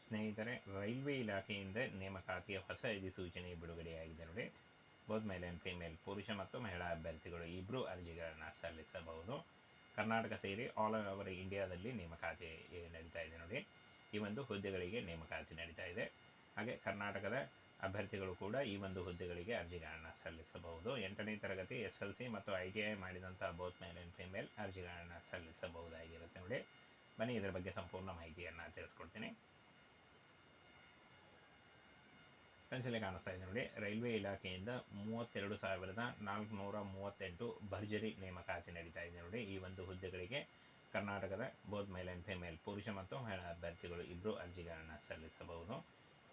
ಸ್ನೇಹಿತರೆ, ರೈಲ್ವೆ ಇಲಾಖೆಯಿಂದ ನೇಮಕಾತಿಯ ಹೊಸ ಅಧಿಸೂಚನೆ ಬಿಡುಗಡೆಯಾಗಿದೆ ನೋಡಿ. ಬೋತ್ ಮೇಲ್ ಆ್ಯಂಡ್ ಫಿಮೇಲ್, ಪುರುಷ ಮತ್ತು ಮಹಿಳಾ ಅಭ್ಯರ್ಥಿಗಳು ಇಬ್ಬರು ಅರ್ಜಿಗಳನ್ನು ಸಲ್ಲಿಸಬಹುದು. ಕರ್ನಾಟಕ ಸೇರಿ ಆಲ್ ಓವರ್ ಇಂಡಿಯಾದಲ್ಲಿ ನೇಮಕಾತಿ ನಡೀತಾ ಇದೆ ನೋಡಿ. ಈ ಒಂದು ಹುದ್ದೆಗಳಿಗೆ ನೇಮಕಾತಿ ನಡೀತಾ ಇದೆ. ಹಾಗೆ ಕರ್ನಾಟಕದ ಅಭ್ಯರ್ಥಿಗಳು ಕೂಡ ಈ ಒಂದು ಹುದ್ದೆಗಳಿಗೆ ಅರ್ಜಿಗಳನ್ನು ಸಲ್ಲಿಸಬಹುದು. 8ನೇ ತರಗತಿ SLC ಮತ್ತು ITI ಮಾಡಿದಂಥ ಬೋತ್ ಮೇಲ್ ಆ್ಯಂಡ್ ಫಿಮೇಲ್ ಅರ್ಜಿಗಳನ್ನು ಸಲ್ಲಿಸಬಹುದಾಗಿರುತ್ತೆ ನೋಡಿ. ಬನ್ನಿ ಇದರ ಬಗ್ಗೆ ಸಂಪೂರ್ಣ ಮಾಹಿತಿಯನ್ನು ತಿಳಿಸ್ಕೊಡ್ತೀನಿ. ಫ್ರೆಂಡ್ಸ್, ಇಲ್ಲಿ ಕಾಣಿಸ್ತಾ ಇದೆ ನೋಡಿ. ರೈಲ್ವೆ ಇಲಾಖೆಯಿಂದ 32,438 ಭರ್ಜರಿ ನೇಮಕಾತಿ ನಡೀತಾ ಇದೆ ನೋಡಿ. ಈ ಒಂದು ಹುದ್ದೆಗಳಿಗೆ ಕರ್ನಾಟಕದ ಬೋತ್ ಮೇಲ್ ಆ್ಯಂಡ್ ಫಿಮೇಲ್, ಪುರುಷ ಮತ್ತು ಮಹಿಳಾ ಅಭ್ಯರ್ಥಿಗಳು ಇಬ್ಬರು ಅರ್ಜಿಗಳನ್ನು ಸಲ್ಲಿಸಬಹುದು.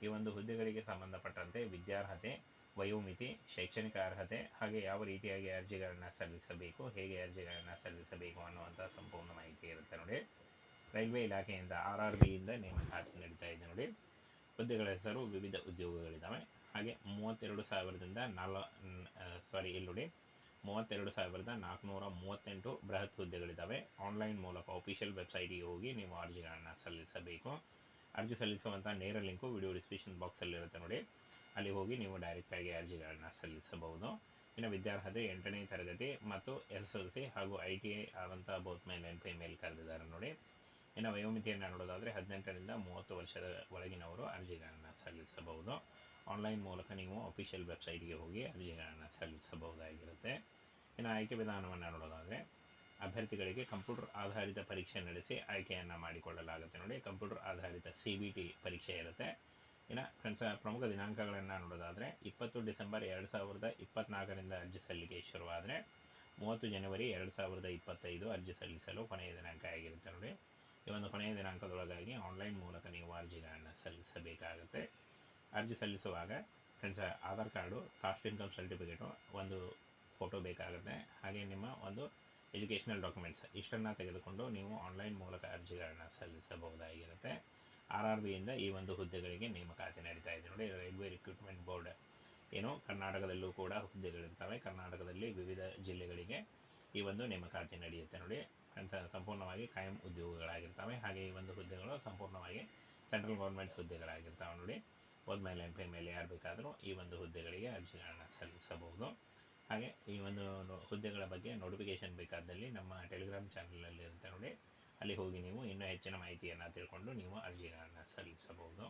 ಈ ಒಂದು ಹುದ್ದೆಗಳಿಗೆ ಸಂಬಂಧಪಟ್ಟಂತೆ ವಿದ್ಯಾರ್ಹತೆ, ವಯೋಮಿತಿ, ಶೈಕ್ಷಣಿಕ ಅರ್ಹತೆ, ಹಾಗೆ ಯಾವ ರೀತಿಯಾಗಿ ಅರ್ಜಿಗಳನ್ನು ಸಲ್ಲಿಸಬೇಕು, ಹೇಗೆ ಅರ್ಜಿಗಳನ್ನು ಸಲ್ಲಿಸಬೇಕು ಅನ್ನುವಂಥ ಸಂಪೂರ್ಣ ಮಾಹಿತಿ ಇರುತ್ತೆ ನೋಡಿ. ರೈಲ್ವೆ ಇಲಾಖೆಯಿಂದ RRB ಇಂದ ನೇಮಕಾತಿ ನಡೀತಾ ಇದೆ ನೋಡಿ. ಹುದ್ದೆಗಳ ಹೆಸರು ವಿವಿಧ ಉದ್ಯೋಗಗಳಿದ್ದಾವೆ. ಹಾಗೆ 32,438 ಬೃಹತ್ ಹುದ್ದೆಗಳಿದ್ದಾವೆ. ಆನ್ಲೈನ್ ಮೂಲಕ ಅಫಿಷಿಯಲ್ ವೆಬ್ಸೈಟಿಗೆ ಹೋಗಿ ನೀವು ಅರ್ಜಿಗಳನ್ನು ಸಲ್ಲಿಸಬೇಕು. ಅರ್ಜಿ ಸಲ್ಲಿಸುವಂಥ ನೇರ ಲಿಂಕು ವಿಡಿಯೋ ಡಿಸ್ಕ್ರಿಪ್ಷನ್ ಬಾಕ್ಸಲ್ಲಿ ಇರುತ್ತೆ ನೋಡಿ. ಅಲ್ಲಿ ಹೋಗಿ ನೀವು ಡೈರೆಕ್ಟಾಗಿ ಅರ್ಜಿಗಳನ್ನು ಸಲ್ಲಿಸಬಹುದು. ಇನ್ನು ವಿದ್ಯಾರ್ಹತೆ 8ನೇ ತರಗತಿ ಮತ್ತು SLC ಹಾಗೂ ITI ಆದಂಥ ಬೋತ್ ಮೇಲ್ ಆ್ಯಂಡ್ ಫಿಮೇಲ್ ಕರೆದಿದ್ದಾರೆ ನೋಡಿ. ಇನ್ನು ವಯೋಮಿತಿಯನ್ನು ನೋಡೋದಾದರೆ 18ರಿಂದ 30 ವರ್ಷದ ಒಳಗಿನವರು ಅರ್ಜಿಗಳನ್ನು ಸಲ್ಲಿಸಬಹುದು. ಆನ್ಲೈನ್ ಮೂಲಕ ನೀವು ಅಫಿಷಿಯಲ್ ವೆಬ್ಸೈಟ್ಗೆ ಹೋಗಿ ಅರ್ಜಿಗಳನ್ನು ಸಲ್ಲಿಸಬಹುದಾಗಿರುತ್ತೆ. ಇನ್ನು ಆಯ್ಕೆ ವಿಧಾನವನ್ನು ನೋಡೋದಾದರೆ ಅಭ್ಯರ್ಥಿಗಳಿಗೆ ಕಂಪ್ಯೂಟರ್ ಆಧಾರಿತ ಪರೀಕ್ಷೆ ನಡೆಸಿ ಆಯ್ಕೆಯನ್ನು ಮಾಡಿಕೊಳ್ಳಲಾಗುತ್ತೆ ನೋಡಿ. ಕಂಪ್ಯೂಟರ್ ಆಧಾರಿತ CBT ಪರೀಕ್ಷೆ ಇರುತ್ತೆ. ಇನ್ನು ಫ್ರೆಂಡ್ಸ್, ಪ್ರಮುಖ ದಿನಾಂಕಗಳನ್ನು ನೋಡೋದಾದರೆ 20 ಡಿಸೆಂಬರ್ 2024ರಿಂದ ಅರ್ಜಿ ಸಲ್ಲಿಕೆ ಶುರುವಾದರೆ 30 ಜನವರಿ 2025 ಅರ್ಜಿ ಸಲ್ಲಿಸಲು ಕೊನೆಯ ದಿನಾಂಕ ಆಗಿರುತ್ತೆ ನೋಡಿ. ಈ ಒಂದು ಕೊನೆಯ ದಿನಾಂಕದೊಳಗಾಗಿ ಆನ್ಲೈನ್ ಮೂಲಕ ನೀವು ಅರ್ಜಿಗಳನ್ನು ಸಲ್ಲಿಸಬೇಕಾಗುತ್ತೆ. ಅರ್ಜಿ ಸಲ್ಲಿಸುವಾಗ friends, Aadhaar card, caste income certificate, ಒಂದು ಫೋಟೋ ಬೇಕಾಗುತ್ತೆ. ಹಾಗೆ ನಿಮ್ಮ ಒಂದು ಎಜುಕೇಷನಲ್ ಡಾಕ್ಯುಮೆಂಟ್ಸ್ ಇಷ್ಟನ್ನು ತೆಗೆದುಕೊಂಡು ನೀವು ಆನ್ಲೈನ್ ಮೂಲಕ ಅರ್ಜಿಗಳನ್ನು ಸಲ್ಲಿಸಬಹುದಾಗಿರುತ್ತೆ. RRB ಇಂದ ಈ ಒಂದು ಹುದ್ದೆಗಳಿಗೆ ನೇಮಕಾತಿ ನಡೀತಾ ಇದೆ ನೋಡಿ. ರೈಲ್ವೆ ರಿಕ್ರೂಟ್ಮೆಂಟ್ ಬೋರ್ಡ್ ಏನು ಕರ್ನಾಟಕದಲ್ಲೂ ಕೂಡ ಹುದ್ದೆಗಳಿರ್ತವೆ. ಕರ್ನಾಟಕದಲ್ಲಿ ವಿವಿಧ ಜಿಲ್ಲೆಗಳಿಗೆ ಈ ಒಂದು ನೇಮಕಾತಿ ನಡೆಯುತ್ತೆ ನೋಡಿ. ಸಂಪೂರ್ಣವಾಗಿ ಕಾಯಂ ಉದ್ಯೋಗಗಳಾಗಿರ್ತವೆ. ಹಾಗೆ ಈ ಒಂದು ಹುದ್ದೆಗಳು ಸಂಪೂರ್ಣವಾಗಿ ಸೆಂಟ್ರಲ್ ಗೌರ್ಮೆಂಟ್ ಹುದ್ದೆಗಳಾಗಿರ್ತವೆ ನೋಡಿ. ಬೋತ್ ಮೇಲ್ ಆ್ಯಂಡ್ ಫಿಮೇಲ್ ಯಾರು ಬೇಕಾದರೂ ಈ ಒಂದು ಹುದ್ದೆಗಳಿಗೆ ಅರ್ಜಿಗಳನ್ನು ಸಲ್ಲಿಸಬಹುದು. ಹಾಗೆ ಈ ಒಂದು ಹುದ್ದೆಗಳ ಬಗ್ಗೆ ನೋಟಿಫಿಕೇಶನ್ ಬೇಕಾದಲ್ಲಿ ನಮ್ಮ ಟೆಲಿಗ್ರಾಮ್ ಚಾನಲಲ್ಲಿ ಇರುತ್ತೆ ನೋಡಿ. ಅಲ್ಲಿ ಹೋಗಿ ನೀವು ಇನ್ನೂ ಹೆಚ್ಚಿನ ಮಾಹಿತಿಯನ್ನು ತಿಳ್ಕೊಂಡು ನೀವು ಅರ್ಜಿಗಳನ್ನು ಸಲ್ಲಿಸಬಹುದು.